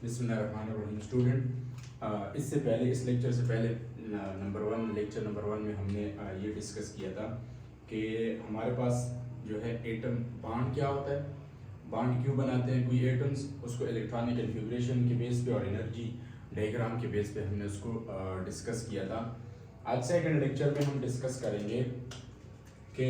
बिस्मिल्लाहिर्रहमानिर्रहीम स्टूडेंट, इससे पहले इस लेक्चर से पहले लेक्चर नंबर वन में हमने ये डिस्कस किया था कि हमारे पास जो है एटम बॉन्ड क्या होता है, बॉन्ड क्यों बनाते हैं कोई एटम्स, उसको इलेक्ट्रॉनिक कन्फिग्रेशन के बेस पे और एनर्जी डायग्राम के बेस पे हमने उसको डिस्कस किया था। आज सेकंड लेक्चर में हम डिस्कस करेंगे कि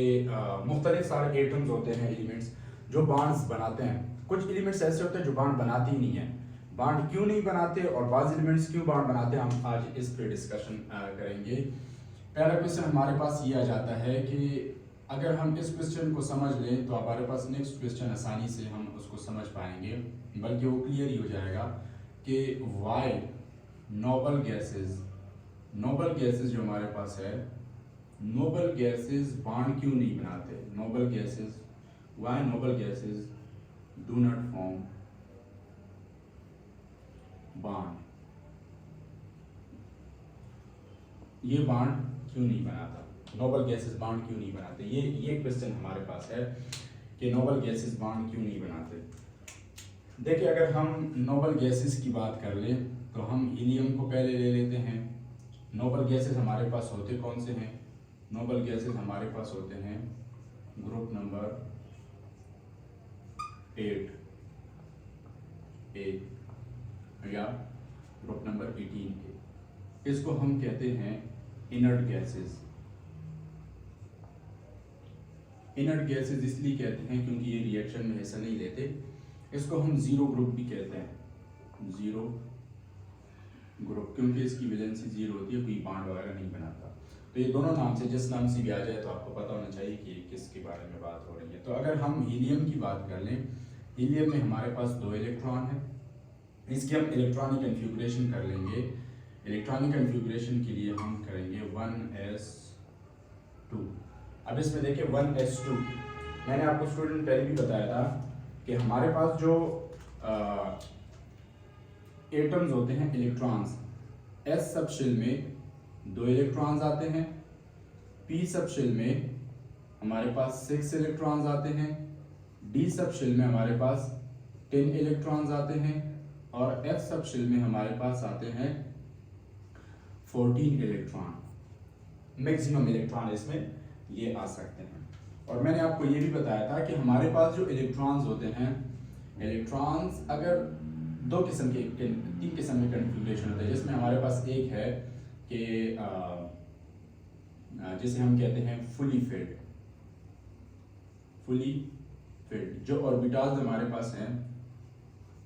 मुख्तलिफ सारे एटम्स होते हैं, एलिमेंट्स जो बॉन्ड्स बनाते हैं। कुछ एलिमेंट्स ऐसे होते हैं जो बॉन्ड बनाते ही नहीं है, बॉन्ड क्यों नहीं बनाते और बाज़ एलिमेंट्स क्यों बॉन्ड बनाते हैं, हम आज इस पे डिस्कशन करेंगे। पहला क्वेश्चन हमारे पास ये आ जाता है कि अगर हम इस क्वेश्चन को समझ लें तो हमारे पास नेक्स्ट क्वेश्चन आसानी से हम उसको समझ पाएंगे, बल्कि वो क्लियर ही हो जाएगा कि वाई नोबल गैसेस जो हमारे पास है, नोबल गैसेस बॉन्ड क्यों नहीं बनाते। Why noble gases do not form bond, ये बॉन्ड क्यों नहीं बनाता, नोबल गैसेस बॉन्ड क्यों नहीं बनाते। ये क्वेश्चन हमारे पास है कि नोबल गैसेस बॉन्ड क्यों नहीं बनाते। देखिए, अगर हम नोबल गैसेस की बात कर लें तो हम हीलियम को पहले ले लेते हैं। नोबल गैसेस हमारे पास होते कौन से हैं? नोबल गैसेस हमारे पास होते हैं ग्रुप नंबर 8 ए या ग्रुप नंबर 18 के। इसको हम कहते हैं इनर्ट गैसेस। इनर्ट गैसेस इसलिए कहते हैं क्योंकि ये रिएक्शन में हिस्सा नहीं लेते। इसको हम जीरो ग्रुप भी कहते हैं, जीरो ग्रुप, क्योंकि इसकी वैलेंसी जीरो होती है, कोई बॉन्ड वगैरह नहीं बनाता। तो ये दोनों नाम से, जिस नाम से भी आ जाए तो आपको पता होना चाहिए कि किसके बारे में बात हो रही है। तो अगर हम हीलियम की बात कर लें, हीलियम में हमारे पास 2 इलेक्ट्रॉन है। इसकी हम इलेक्ट्रॉनिक कन्फिग्रेशन कर लेंगे। इलेक्ट्रॉनिक कन्फिग्रेशन के लिए हम करेंगे 1s2। अब इसमें देखिए 1s2, मैंने आपको स्टूडेंट पहले भी बताया था कि हमारे पास जो एटम्स होते हैं, इलेक्ट्रॉन्स, s सब शेल में 2 इलेक्ट्रॉन्स आते हैं, p सब शेल में हमारे पास 6 इलेक्ट्रॉन्स आते हैं, d सब शेल में हमारे पास 10 इलेक्ट्रॉन्स आते हैं और f सब शेल में हमारे पास आते हैं 14 इलेक्ट्रॉन। मैक्सिमम इलेक्ट्रॉन इसमें ये आ सकते हैं। और मैंने आपको ये भी बताया था कि हमारे पास जो इलेक्ट्रॉन्स होते हैं, इलेक्ट्रॉन्स अगर 2 किस्म के 3 किस्म के कन्फिग्रेशन होते हैं, जिसमें हमारे पास एक है कि जिसे हम कहते हैं फुली फिल्ड। जो ऑर्बिटल्स हमारे पास हैं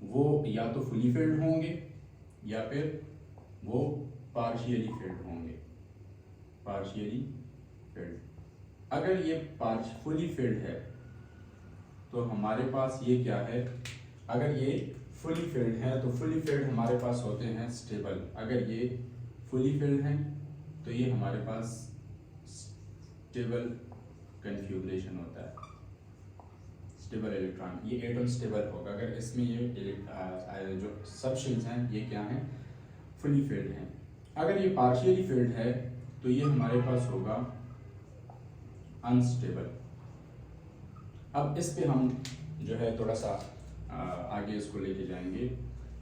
वो या तो फुली फिल्ड होंगे या फिर वो पार्शियली फिल्ड। अगर ये फुली फिल्ड है तो हमारे पास ये क्या है, अगर ये फुली फिल्ड है तो फुली फिल्ड हमारे पास होते हैं स्टेबल। अगर ये फुली फिल्ड हैं तो ये हमारे पास स्टेबल कन्फिग्रेशन होता है, स्टेबल इलेक्ट्रॉन, ये एटम स्टेबल होगा। अगर इसमें ये जो सब शेल्स हैं ये क्या हैं, फुली फिल्ड हैं। अगर ये पार्शियली फिल्ड है तो ये हमारे पास होगा अनस्टेबल। अब इस पे हम जो है थोड़ा सा आगे इसको लेके जाएंगे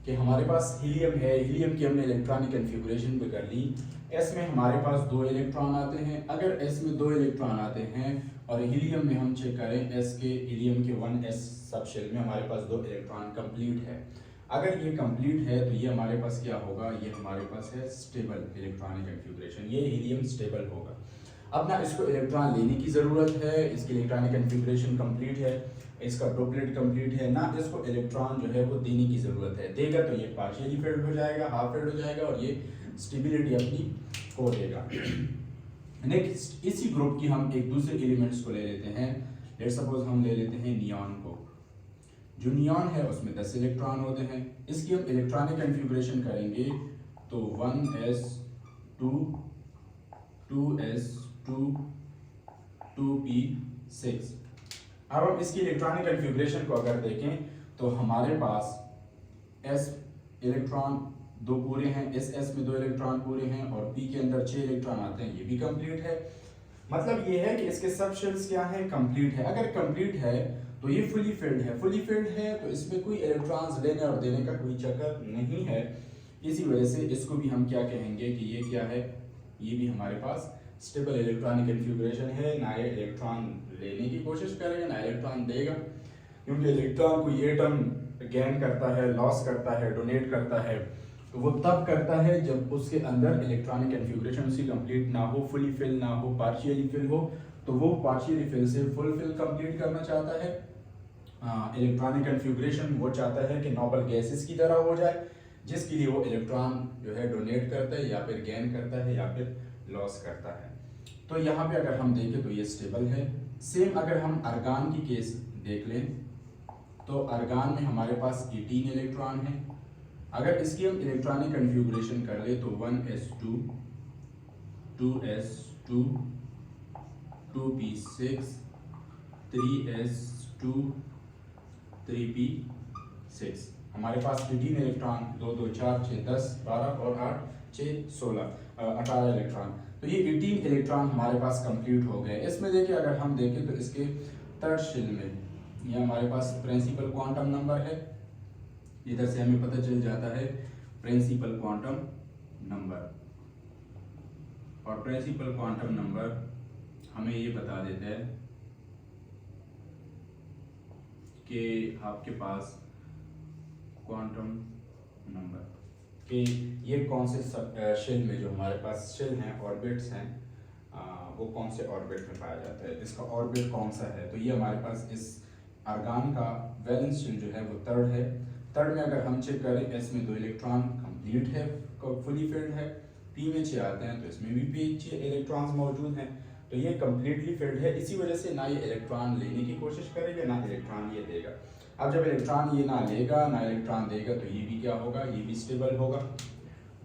कि हमारे पास हीलियम है, हीलियम की हमने इलेक्ट्रॉनिक कन्फिग्रेशन भी कर ली। एस में हमारे पास 2 इलेक्ट्रॉन आते हैं। अगर एस में 2 इलेक्ट्रॉन आते हैं और हीलियम में हम चेक करें, हीलियम के 1s सब शेल में हमारे पास 2 इलेक्ट्रॉन कंप्लीट है। अगर ये कंप्लीट है तो ये हमारे पास क्या होगा, ये हमारे पास है स्टेबल इलेक्ट्रॉनिक कन्फिग्रेशन, ये हीलियम स्टेबल होगा। अब ना इसको इलेक्ट्रॉन लेने की ज़रूरत है, इसकी इलेक्ट्रॉनिक कन्फिग्रेशन कंप्लीट है, इसका डॉपलेट कंप्लीट है, ना इसको इलेक्ट्रॉन जो है वो देने की ज़रूरत है। देगा तो ये पार्शियली फिल्ड हो जाएगा, हाफ फिल्ड हो जाएगा और ये स्टेबिलिटी अपनी खो देगा। नेक्स्ट, इसी ग्रुप की हम एक दूसरे एलिमेंट्स को ले लेते हैं। लेट्स सपोज हम ले लेते हैं नियॉन को। जो नियॉन है उसमें 10 इलेक्ट्रॉन होते हैं। इसकी हम इलेक्ट्रॉनिक कन्फिग्रेशन करेंगे तो 1s2 2s2 2p6। अब हम इसकी इलेक्ट्रॉनिक कन्फिग्रेशन को अगर देखें तो हमारे पास s इलेक्ट्रॉन 2 पूरे हैं, इस s में 2 इलेक्ट्रॉन पूरे हैं और p के अंदर 6 इलेक्ट्रॉन आते हैं, ये भी कंप्लीट है। मतलब ये है कि इसके सब शेल्स क्या हैं, कंप्लीट है। अगर कंप्लीट है तो ये फुली फिल्ड है। फुली फिल्ड है तो इसमें कोई इलेक्ट्रॉन्स लेने और देने का कोई चक्कर नहीं है। इसी वजह से इसको भी हम क्या कहेंगे कि ये क्या है, ये भी हमारे पास स्टेबल इलेक्ट्रॉनिक कन्फिगरेशन है। ना ये इलेक्ट्रॉन लेने की कोशिश करेगा ना इलेक्ट्रॉन देगा, क्योंकि इलेक्ट्रॉन कोई एटम गेन करता है, लॉस करता है, डोनेट करता है तो वो तब करता है जब उसके अंदर इलेक्ट्रॉनिक कन्फिगरेशन उसकी कंप्लीट ना हो, फुली फिल ना हो, पार्शियली फिल हो। तो वो पार्शियली फिल से फुल फिल कंप्लीट करना चाहता है। इलेक्ट्रॉनिक कन्फिगरेशन वो चाहता है कि नोबल गैसेस की तरह हो जाए, जिसके लिए वो इलेक्ट्रॉन जो है डोनेट करता है या फिर गेन करता है या फिर लॉस करता है। तो यहाँ पे अगर हम देखें तो ये स्टेबल है। सेम अगर हम आर्गन की केस देख लें तो आर्गन में हमारे पास 18 इलेक्ट्रॉन है। अगर इसकी हम इलेक्ट्रॉनिक कन्फिगरेशन कर ले तो 1s2 2s2 2p6 3s2 3p6 हमारे पास 18 इलेक्ट्रॉन, 2 2 4 6 10 12 और 8 6 16 18 इलेक्ट्रॉन। तो ये 18 इलेक्ट्रॉन हमारे पास कंप्लीट हो गए। इसमें देखिए अगर हम देखें तो इसके थर्ड शेल में ये हमारे पास प्रिंसिपल क्वांटम नंबर है। इधर से हमें पता चल जाता है प्रिंसिपल क्वांटम नंबर, और प्रिंसिपल क्वांटम नंबर हमें ये बता देता है कि आपके पास क्वांटम नंबर कि ये कौन से शेल में, जो हमारे पास शेल हैं, ऑर्बिट्स हैं, वो कौन से ऑर्बिट में पाया जाता है, इसका ऑर्बिट कौन सा है। तो ये हमारे पास इस आर्गन का वैलेंस शेल जो है वो थर्ड है। थर्ड में अगर हम चेक करें, एस में 2 इलेक्ट्रॉन कंप्लीट है, फुली फिल्ड है। पी में 6 आते हैं तो इसमें भी 6 इलेक्ट्रॉन्स मौजूद हैं, तो ये कम्प्लीटली फिल्ड है। इसी वजह से ना ये इलेक्ट्रॉन लेने की कोशिश करेगा ना इलेक्ट्रॉन ये देगा। अब जब इलेक्ट्रॉन ये ना लेगा ना इलेक्ट्रॉन देगा तो ये भी क्या होगा, ये भी स्टेबल होगा।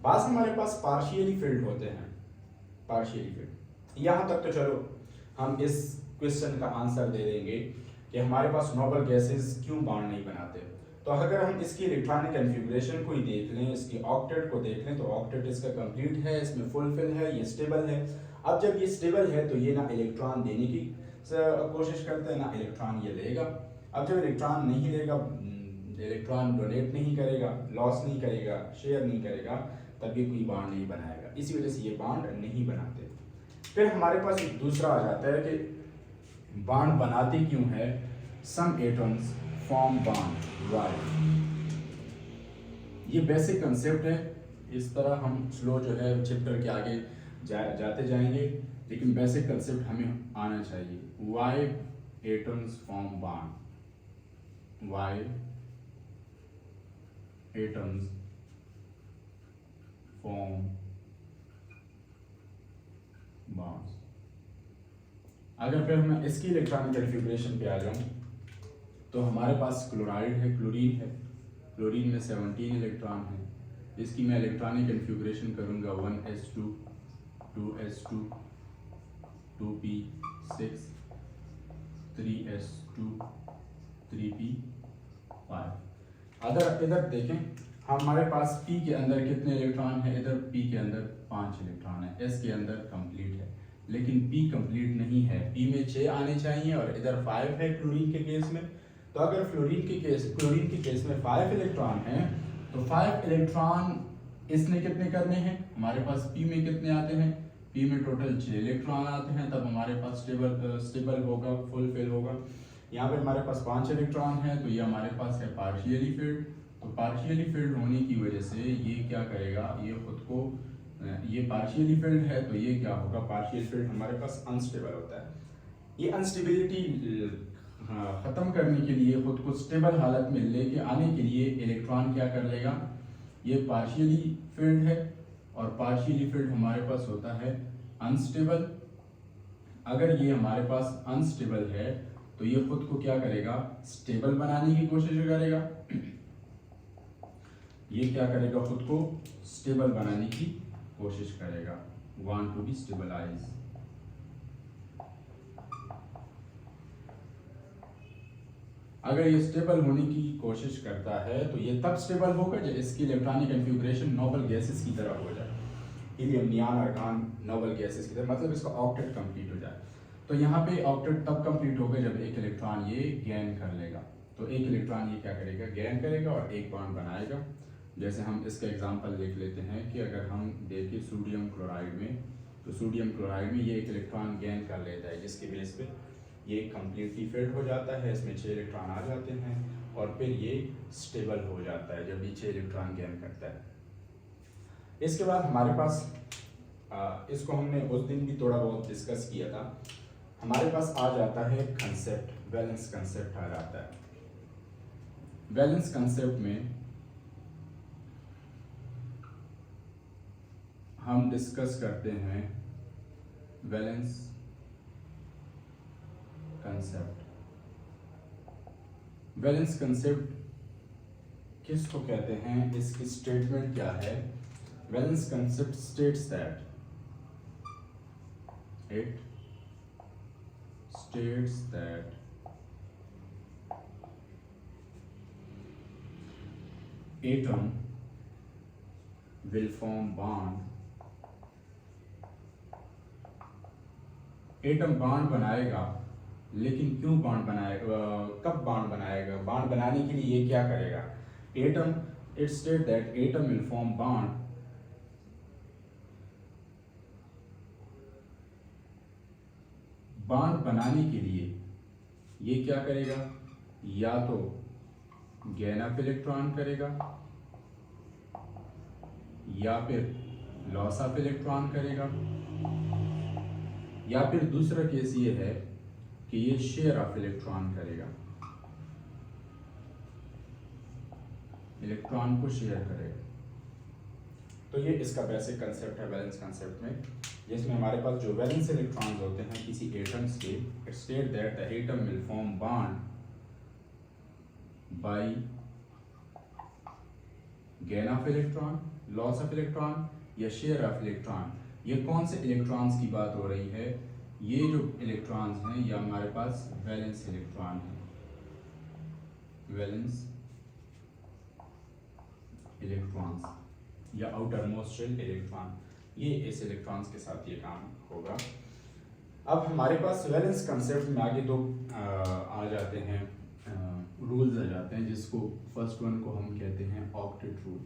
बास हमारे पास पार्शियली फिल्ड होते हैं, पार्शियली फिल्ड। यहाँ तक तो चलो हम इस क्वेश्चन का आंसर दे देंगे कि हमारे पास नोबल गैसेस क्यों बॉन्ड नहीं बनाते। तो अगर हम इसकी इलेक्ट्रॉनिक कन्फिगरेशन को ही देख लें, इसकी ऑक्टेट को देख लें, तो ऑक्टेट इसका कंप्लीट है, इसमें फुलफिल है, ये स्टेबल है। अब जब ये स्टेबल है तो ये ना इलेक्ट्रॉन देने की कोशिश करता है ना इलेक्ट्रॉन ये लेगा। अब जब इलेक्ट्रॉन नहीं लेगा, इलेक्ट्रॉन डोनेट नहीं करेगा, लॉस नहीं करेगा, शेयर नहीं करेगा, तब ये कोई बॉन्ड नहीं बनाएगा। इसी वजह से ये बॉन्ड नहीं बनाते। फिर हमारे पास एक दूसरा आ जाता है कि बॉन्ड बनाते क्यों है। सम एटम्स फॉर्म बॉन्ड वाई। ये बेसिक कंसेप्ट है, इस तरह हम स्लो जो है चैप्टर के आगे जाते जाएंगे, लेकिन बेसिक कंसेप्ट हमें आना चाहिए। Why atoms form bond, why atoms form bonds. अगर फिर मैं इसकी इलेक्ट्रॉनिक कन्फिगरेशन पे आ जाऊं तो हमारे पास क्लोराइड है, क्लोरीन है। क्लोरीन में 17 इलेक्ट्रॉन है। इसकी मैं इलेक्ट्रॉनिक कन्फिगरेशन करूंगा 1s2 2s2 2p6 3s2 3p5। अगर इधर देखें हमारे पास p के अंदर कितने इलेक्ट्रॉन है, इधर p के अंदर 5 इलेक्ट्रॉन है, s के अंदर कंप्लीट है, लेकिन p कंप्लीट नहीं है। p में 6 आने चाहिए और इधर 5 है क्लोरीन के केस में। तो अगर क्लोरीन के केस में 5 इलेक्ट्रॉन है तो 5 इलेक्ट्रॉन इसने कितने करने हैं, हमारे पास p में कितने आते हैं, p में टोटल 6 इलेक्ट्रॉन आते हैं, तब हमारे पास स्टेबल होगा, फुलफिल होगा। यहाँ पे हमारे पास 5 इलेक्ट्रॉन है तो ये हमारे पास है पार्शियली फिल्ड। तो पार्शियली फिल्ड होने की वजह से ये क्या करेगा, ये खुद को, ये पार्शियली फिल्ड है तो ये क्या होगा, पार्शियल फिल्ड हमारे पास अनस्टेबल होता है। ये अनस्टेबिलिटी ख़त्म करने के लिए, खुद को स्टेबल हालत में लेके आने के लिए इलेक्ट्रॉन क्या कर लेगा, ये पार्शियली फिल्ड है और पार्शियली फिल्ड हमारे पास होता है अनस्टेबल। अगर ये हमारे पास अनस्टेबल है तो ये खुद को क्या करेगा, स्टेबल बनाने की कोशिश करेगा। ये क्या करेगा, खुद को स्टेबल बनाने की कोशिश करेगा, वांट टू बी स्टेबलाइज। अगर ये स्टेबल होने की कोशिश करता है तो ये तब स्टेबल होगा जब इसकी इलेक्ट्रॉनिक कन्फिगरेशन नोबल गैसेस की तरह हो जाए, helium, neon, argon noble gases की तरह, मतलब इसका ऑक्टेट कंप्लीट हो जाए। तो यहाँ पे ऑक्टेट तब कंप्लीट होगा जब एक इलेक्ट्रॉन ये गेन कर लेगा। तो एक इलेक्ट्रॉन ये क्या करेगा, गेन करेगा और एक बॉन्ड बनाएगा। जैसे हम इसका एग्जांपल देख लेते हैं कि अगर हम देखें सोडियम क्लोराइड में, तो सोडियम क्लोराइड में ये एक इलेक्ट्रॉन गेन कर लेता है, जिसके बेस पे ये कम्प्लीटली फिल्ड हो जाता है, इसमें 6 इलेक्ट्रॉन आ जाते हैं और फिर ये स्टेबल हो जाता है जब ये 6 इलेक्ट्रॉन गेन करता है। इसके बाद हमारे पास इसको हमने उस दिन भी थोड़ा बहुत डिस्कस किया था, हमारे पास आ जाता है कंसेप्ट, वैलेंस कंसेप्ट आ जाता है। वैलेंस कंसेप्ट में हम डिस्कस करते हैं वैलेंस कंसेप्ट। वैलेंस कंसेप्ट किसको कहते हैं, इसकी स्टेटमेंट क्या है। Valence concept states that it states that atom will form bond, atom bond बनाएगा, लेकिन क्यों बॉन्ड बनाएगा, कब बॉन्ड बनाएगा, बॉन्ड बनाने के लिए ये क्या करेगा। Atom, it state that atom will form bond bond बनाने के लिए ये क्या करेगा, या तो गेन ऑफ इलेक्ट्रॉन करेगा या फिर लॉस ऑफ इलेक्ट्रॉन करेगा, या फिर दूसरा केस ये है कि ये शेयर ऑफ इलेक्ट्रॉन करेगा, इलेक्ट्रॉन को शेयर करेगा। तो ये इसका बेसिक कंसेप्ट है वैलेंस कंसेप्ट में, जिसमें हमारे पास जो वैलेंस इलेक्ट्रॉन्स होते हैं किसी एटम्स के, it state that the atom will form bond by gain of electron, loss of electron या शेयर ऑफ इलेक्ट्रॉन। ये कौन से इलेक्ट्रॉन्स की बात हो रही है, ये जो इलेक्ट्रॉन्स हैं ये हमारे पास वैलेंस इलेक्ट्रॉन है, वैलेंस इलेक्ट्रॉन्स या आउटर मोस्ट शेल इलेक्ट्रॉन, ये इस इलेक्ट्रॉन्स के साथ ये काम होगा। अब हमारे पास वैलेंस कंसेप्ट में आगे दो आ जाते हैं, रूल्स आ जाते हैं, जिसको फर्स्ट वन को हम कहते हैं ऑक्टेट रूल,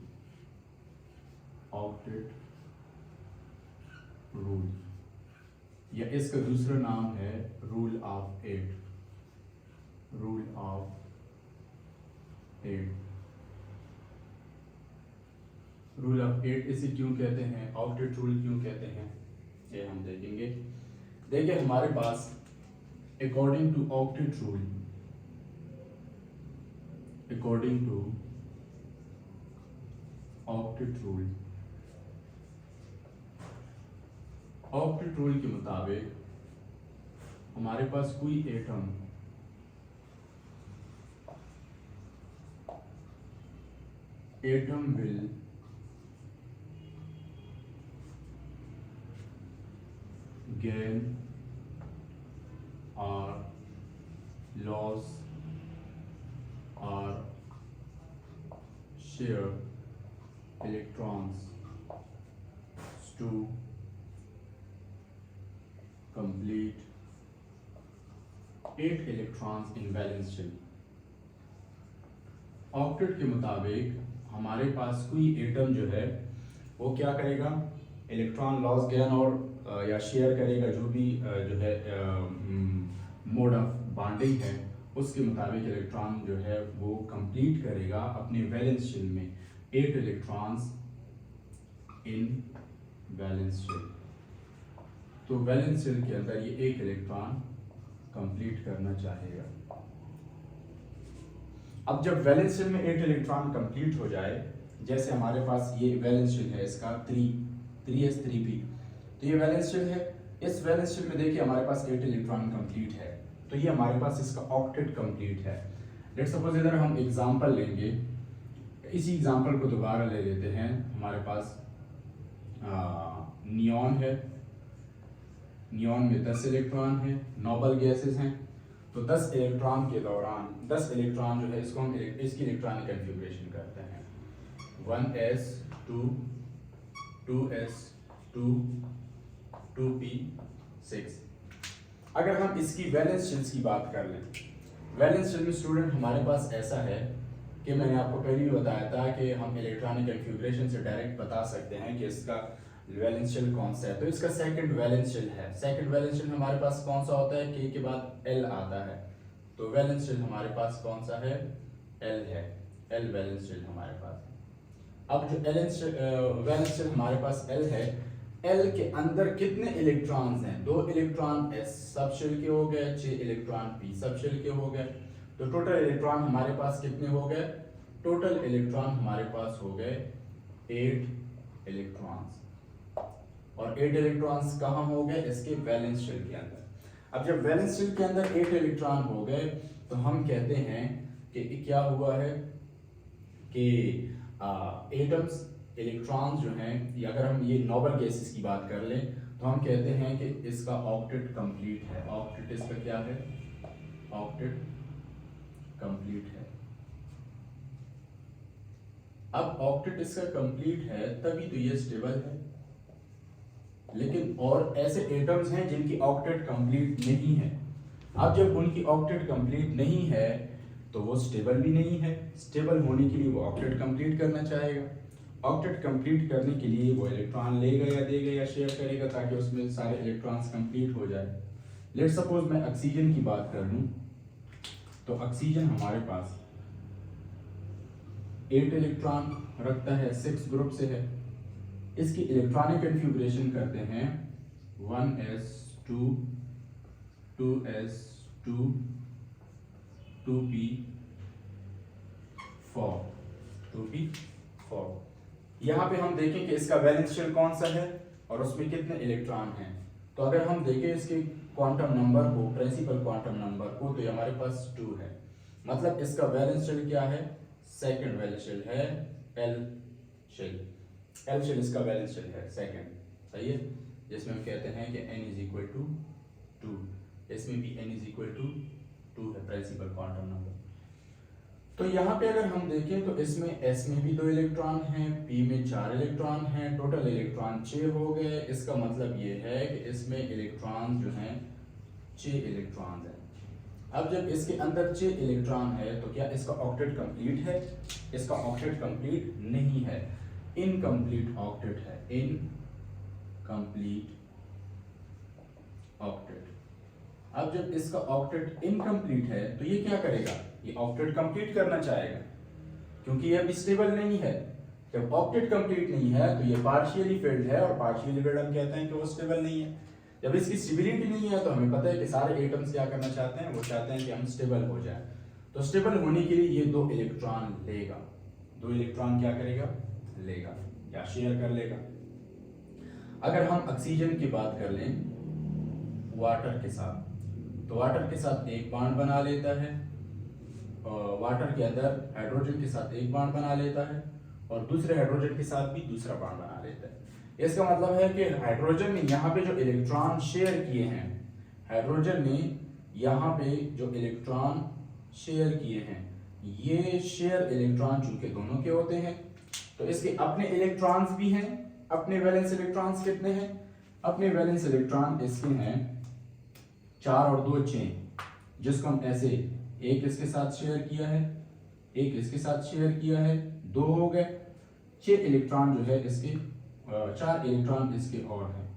ऑक्टेट रूल, या इसका दूसरा नाम है rule of 8, rule of 8। Rule of 8 इसे क्यों कहते हैं, ऑक्टेट रूल क्यों कहते हैं, ये हम देखेंगे। देखिए हमारे पास according to octet rule, according to octet rule, octet rule के मुताबिक हमारे पास कोई atom will gain or loss or share electrons to complete 8 electrons in valence shell। Octet के मुताबिक हमारे पास कोई एटम जो है वो क्या करेगा, इलेक्ट्रॉन लॉस गेन और या शेयर करेगा, जो भी जो है मोड ऑफ बॉन्डिंग है उसके मुताबिक इलेक्ट्रॉन जो है वो कंप्लीट करेगा अपने वैलेंस शेल में 8 इलेक्ट्रॉन्स इन वैलेंस शेल। तो वैलेंस शेल के अंदर ये एक इलेक्ट्रॉन कंप्लीट करना चाहेगा। अब जब वैलेंस शेल में 8 इलेक्ट्रॉन कंप्लीट हो जाए, जैसे हमारे पास ये वैलेंस शेल है, इसका 3s3p, तो ये वैलेंस शेल है, इस वैलेंस शेल में देखिए हमारे पास 8 इलेक्ट्रॉन कंप्लीट है, तो ये हमारे पास इसका ऑक्टेट कंप्लीट है। लेट्स सपोज इधर हम एग्जांपल लेंगे, इसी एग्जांपल को दोबारा ले लेते हैं। हमारे पास नियॉन है, नियॉन में 10 इलेक्ट्रॉन है, नोबल गैसेस हैं, तो 10 इलेक्ट्रॉन के दौरान 10 इलेक्ट्रॉन जो है इसको हम इसकी इलेक्ट्रॉनिक कन्फिग्रेशन करते हैं 1s2 2s2 2p6। अगर हम इसकी वैलेंस शेल्स की बात कर लें, वैलेंस शेल में स्टूडेंट हमारे पास ऐसा है कि मैंने आपको पहले ही बताया था कि हम इलेक्ट्रॉनिक कन्फिग्रेशन से डायरेक्ट बता सकते हैं कि इसका वैलेंस शेल कौन सा है। तो इसका सेकंड वैलेंस शेल है। सेकंड वैलेंस शेल हमारे पास कौन सा होता है, के बाद एल आता है, तो वैलेंस शेल हमारे पास कौन सा है, एल है, एल वैलेंस शेल हमारे पास है। अब जो वैलेंस शेल हमारे पास एल है, एल के अंदर कितने इलेक्ट्रॉन्स हैं, 2 इलेक्ट्रॉन एस सब शेल के हो गए, 6 इलेक्ट्रॉन पी सब शेल के हो गए, तो टोटल इलेक्ट्रॉन हमारे पास कितने हो गए, टोटल इलेक्ट्रॉन हमारे पास हो गए 8 इलेक्ट्रॉन्स, और 8 इलेक्ट्रॉन्स कहाँ हो गए, इसके वैलेंस शेल के अंदर। अब जब वैलेंस शेल के अंदर 8 इलेक्ट्रॉन हो गए तो हम कहते हैं कि क्या हुआ है कि एटम्स इलेक्ट्रॉन्स जो हैं, या अगर हम ये नोबल गैसेस की बात कर लें तो हम कहते हैं कि इसका ऑक्टेट कंप्लीट है। ऑक्टेट इसका क्या है, ऑक्टेट कंप्लीट है। अब ऑक्टेट इसका कंप्लीट है तभी तो ये स्टेबल है, लेकिन और ऐसे एटम्स हैं जिनकी ऑक्टेट कंप्लीट नहीं है। अब जब उनकी ऑक्टेट कंप्लीट नहीं है तो वो स्टेबल भी नहीं है। स्टेबल होने के लिए वो ऑक्टेट कंप्लीट करना चाहेगा। ऑक्टेट कंप्लीट करने के लिए वो इलेक्ट्रॉन लेगा या देगा या शेयर करेगा ताकि उसमें सारे इलेक्ट्रॉन्स कंप्लीट हो जाए। लेट्स सपोज मैं ऑक्सीजन की बात कर लूं, तो ऑक्सीजन हमारे पास 8 इलेक्ट्रॉन रखता है, 6 ग्रुप से है। इसकी इलेक्ट्रॉनिक कन्फिग्रेशन करते हैं 1s2 2s2 2p4 2p4। यहाँ पे हम देखें कि इसका वैलेंस शेल कौन सा है और उसमें कितने इलेक्ट्रॉन हैं। तो अगर हम देखें इसके क्वांटम नंबर को, प्रिंसिपल क्वांटम नंबर को, तो ये हमारे पास 2 है। मतलब इसका वैलेंस शेल क्या है, सेकंड वैलेंस शेल है एल शेल। एल शेल इसका वैलेंस शेल है सेकंड, सही है, जिसमें हम कहते हैं कि n = 2। इसमें भी n = 2 है प्रिंसिपल क्वांटम नंबर। तो यहाँ पे अगर हम देखें तो इसमें S में भी 2 इलेक्ट्रॉन हैं, P में 4 इलेक्ट्रॉन हैं, टोटल इलेक्ट्रॉन 6 हो गए। इसका मतलब ये है कि इसमें इलेक्ट्रॉन जो हैं 6 इलेक्ट्रॉन हैं। अब जब इसके अंदर 6 इलेक्ट्रॉन है तो क्या इसका ऑक्टेट कंप्लीट है, इसका ऑक्टेट कंप्लीट नहीं है, इनकम्प्लीट ऑक्टेट है, इनकम्प्लीट ऑक्टेट। अब जब इसका ऑक्टेट इनकम्प्लीट है तो ये क्या करेगा, ये ऑक्टेट कंप्लीट करना चाहेगा क्योंकि ये अभी स्टेबल नहीं है। जब ऑक्टेट कंप्लीट नहीं है तो ये पार्शियली फिल्ड है, और पार्शियली फिल्ड हम कहते हैं कि वो स्टेबल नहीं है। जब इसकी स्टेबिलिटी नहीं है तो हमें पता है कि सारे एटम्स क्या करना चाहते हैं, वो चाहते हैं कि हम स्टेबल हो जाए। तो स्टेबल होने के लिए ये 2 इलेक्ट्रॉन लेगा, 2 इलेक्ट्रॉन क्या करेगा, लेगा या शेयर कर लेगा। अगर हम ऑक्सीजन की बात कर लें वाटर के साथ, तो वाटर के साथ एक बॉन्ड बना लेता है, और वाटर के अंदर हाइड्रोजन के साथ एक बॉन्ड बना लेता है, और दूसरे हाइड्रोजन के साथ भी दूसरा बॉन्ड बना लेता है। इसका मतलब है कि हाइड्रोजन ने यहाँ पे जो इलेक्ट्रॉन शेयर किए हैं, हाइड्रोजन ने यहाँ पे जो इलेक्ट्रॉन शेयर किए हैं, ये शेयर इलेक्ट्रॉन चूंकि दोनों के होते हैं तो इसके अपने इलेक्ट्रॉन्स भी हैं। अपने वैलेंस इलेक्ट्रॉन्स कितने हैं, अपने वैलेंस इलेक्ट्रॉन इसके हैं 4 और 2 6, जिसको हम ऐसे एक इसके साथ शेयर किया है, एक इसके साथ शेयर किया है, 2 हो गए। 6 इलेक्ट्रॉन जो है इसके 4 इलेक्ट्रॉन इसके और हैं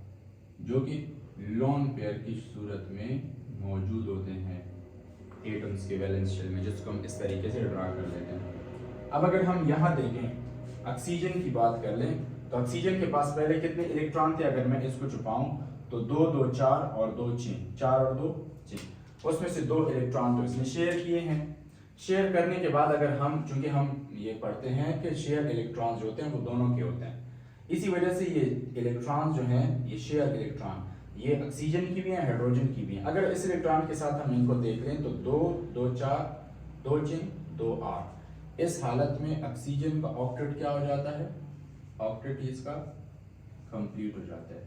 जो कि लोन पेयर की सूरत में मौजूद होते हैं एटम्स के वैलेंस शेल में, जिसको हम इस तरीके से ड्रा कर लेते हैं। अब अगर हम यहाँ देखें ऑक्सीजन की बात कर लें तो ऑक्सीजन के पास पहले कितने इलेक्ट्रॉन थे, अगर मैं इसको छुपाऊं तो 2 2 4 और 2 6, 4 और 2 6, उसमें से 2 इलेक्ट्रॉन तो इसने शेयर किए हैं। शेयर करने के बाद अगर हम, चूंकि हम ये पढ़ते हैं कि शेयर इलेक्ट्रॉन जो होते हैं वो दोनों के होते हैं, इसी वजह से ये इलेक्ट्रॉन जो हैं ये शेयर इलेक्ट्रॉन, ये ऑक्सीजन की भी हैं, हाइड्रोजन की भी हैं। अगर इस इलेक्ट्रॉन के साथ हम इनको देख लें तो 2 2 4 2 6 2 8, इस हालत में ऑक्सीजन का ऑक्टेट क्या हो जाता है, ऑक्टेट इसका कंप्लीट हो जाता है।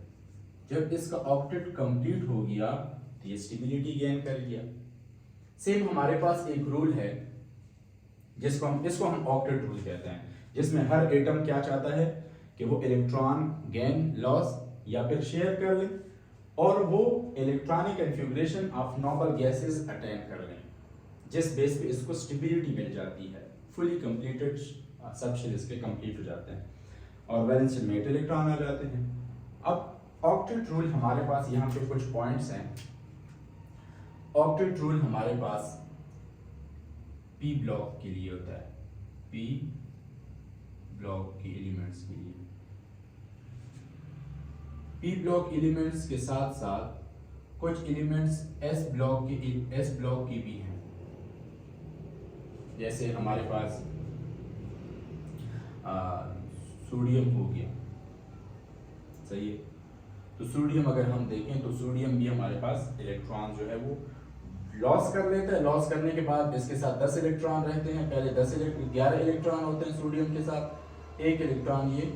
जब इसका ऑक्टेट कंप्लीट हो गया तो ये स्टेबिलिटी गेन कर लिया। सेम हमारे पास एक रूल है इसको हम ऑक्टेट रूल कहते हैं, जिसमें हर एटम क्या चाहता है कि वो इलेक्ट्रॉन गेन लॉस या फिर शेयर कर ले। और वो electronic configuration of noble gases attain कर लें, जिस बेस पे इसको स्टेबिलिटी मिल जाती है। फुली कंप्लीटेड सब शेल इसके कंप्लीट हो जाते हैं और वैलेंस शेल में 8 इलेक्ट्रॉन आ जाते हैं। अब ऑक्टेट रूल हमारे पास यहाँ पे कुछ पॉइंट्स हैं। ऑक्टेट रूल हमारे पास पी ब्लॉक के लिए होता है, पी ब्लॉक के एलिमेंट्स के लिए। पी ब्लॉक एलिमेंट्स के साथ साथ कुछ एलिमेंट्स एस ब्लॉक की भी हैं। जैसे हमारे पास सोडियम हो गया, सही है। तो सोडियम अगर हम देखें तो सोडियम भी हमारे पास इलेक्ट्रॉन जो है वो लॉस कर लेता है। लॉस करने के बाद इसके साथ 10 इलेक्ट्रॉन रहते हैं। पहले 11 इलेक्ट्रॉन होते हैं सोडियम के साथ, 1 इलेक्ट्रॉन ये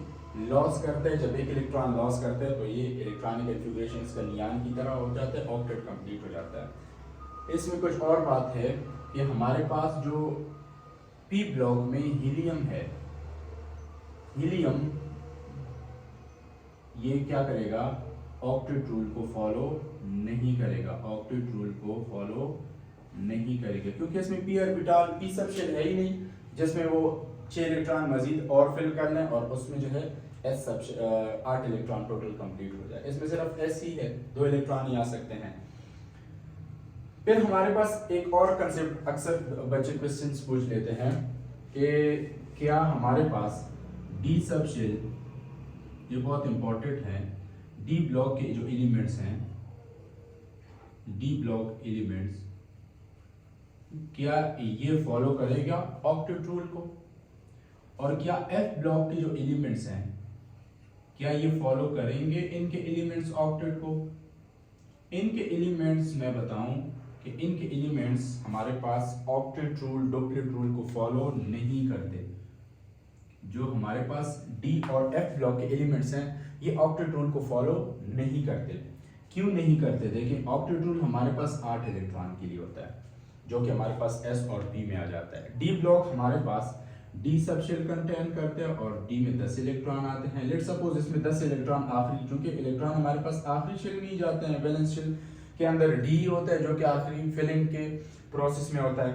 लॉस करते हैं। जब 1 इलेक्ट्रॉन लॉस करते हैं तो ये इलेक्ट्रॉनिक कन्फिगरेशन इसका नियान की तरह हो जाता है, ऑक्टेट कंप्लीट हो जाता है। इसमें कुछ और बात है कि हमारे पास जो पी ब्लॉक में हीलियम है, हीलियम ये क्या करेगा, ऑक्टेट रूल को फॉलो नहीं करेगा, ऑक्टेट रूल को फॉलो नहीं करेगा, क्योंकि इसमें p orbital, p sub shell है ही नहीं जिसमें वो 6 इलेक्ट्रॉन मजीद और फिल कर लें और उसमें जो है एस सब 8 इलेक्ट्रॉन टोटल कंप्लीट हो जाए। इसमें सिर्फ एस ही है, 2 इलेक्ट्रॉन ही आ सकते हैं। फिर हमारे पास एक और कंसेप्ट अक्सर बच्चे क्वेश्चंस पूछ लेते हैं कि क्या हमारे पास डी सब शेल, ये बहुत इंपॉर्टेंट है, डी ब्लॉक के जो एलिमेंट्स हैं, डी ब्लॉक एलिमेंट्स क्या ये फॉलो करेगा ऑक्टेट रूल को, और क्या एफ ब्लॉक के जो एलिमेंट्स हैं क्या ये फॉलो करेंगे इनके एलिमेंट्स ऑक्टेट को। इनके एलिमेंट्स मैं बताऊं कि इनके एलिमेंट्स हमारे पास ऑक्टेट रूल, डुप्लेट रूल को फॉलो नहीं करते। जो हमारे पास डी और एफ ब्लॉक के एलिमेंट्स हैं ये ऑक्टेट रूल को फॉलो नहीं करते। क्यों नहीं करते? देखिए, ऑक्टेट रूल हमारे पास 8 इलेक्ट्रॉन के लिए होता है, जो कि हमारे पास एस और पी में आ जाता है। डी ब्लॉक हमारे पास डी सब शेल कंटेन करते हैं और डी में 10 इलेक्ट्रॉन आते हैं। लेट्स सपोज इसमें 10 इलेक्ट्रॉन आखिरी, चूंकि इलेक्ट्रॉन हमारे पास आखिरी शेल में ही जाते हैं, वैलेंस शेल के अंदर डी होता है जो कि आखिरी फिलिंग के प्रोसेस में होता है।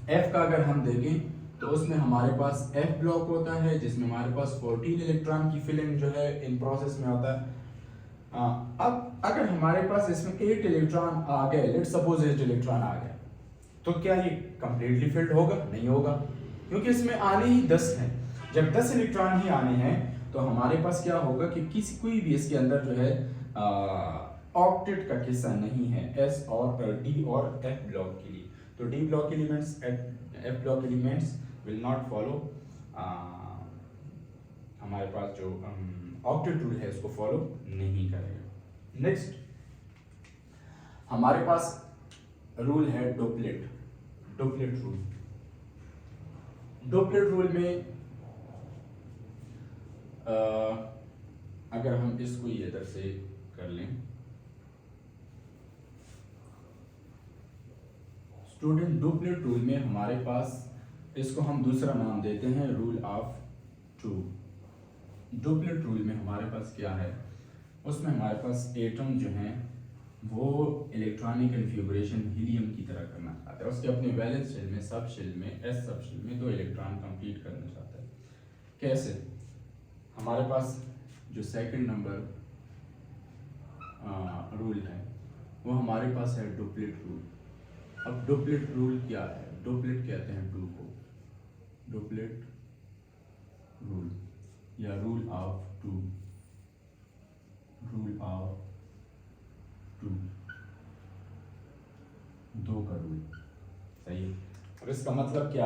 एफ का अगर हम देखें तो उसमें हमारे पास एफ ब्लॉक होता है जिसमें हमारे पास 14 इलेक्ट्रॉन की फिलिंग जो है इन प्रोसेस में होता है। अब अगर हमारे पास इसमें 8 इलेक्ट्रॉन आ गए, लेट्स सपोज 8 इलेक्ट्रॉन आ गए, तो क्या ये कंप्लीटली फिल्ड होगा? नहीं होगा, क्योंकि इसमें आने ही 10 हैं। जब 10 इलेक्ट्रॉन ही आने हैं तो हमारे पास क्या होगा कि कोई भी इसके अंदर जो है ऑक्टेट का किस्सा नहीं है एस और डी और एफ ब्लॉक के लिए। तो D block elements, F block elements will not follow, हमारे पास जो ऑक्टेट रूल है उसको फॉलो नहीं करेगा। नेक्स्ट हमारे पास रूल है डुप्लेट रूल। डुप्लेट रूल में अगर हम इसको इधर से कर लें, स्टूडेंट, डुप्लेट रूल में हमारे पास, इसको हम दूसरा नाम देते हैं rule of two. Duplet rule में हमारे पास क्या है, उसमें हमारे पास एटम जो हैं वो इलेक्ट्रॉनिक कन्फिगरेशन हीलियम की तरह करना चाहता है। उसके अपने वैलेंस शेल में, सब शेल में, एस सब शेल में 2 इलेक्ट्रॉन कंप्लीट करना चाहता है। कैसे? हमारे पास जो सेकंड नंबर रूल है वो हमारे पास है डुप्लेट रूल। अब डुप्लेट रूल क्या है? डुप्लेट कहते हैं टू को, डुप्लेट रूल या rule of two, rule of two, 2 का रूल, सही है। और इसका मतलब क्या है?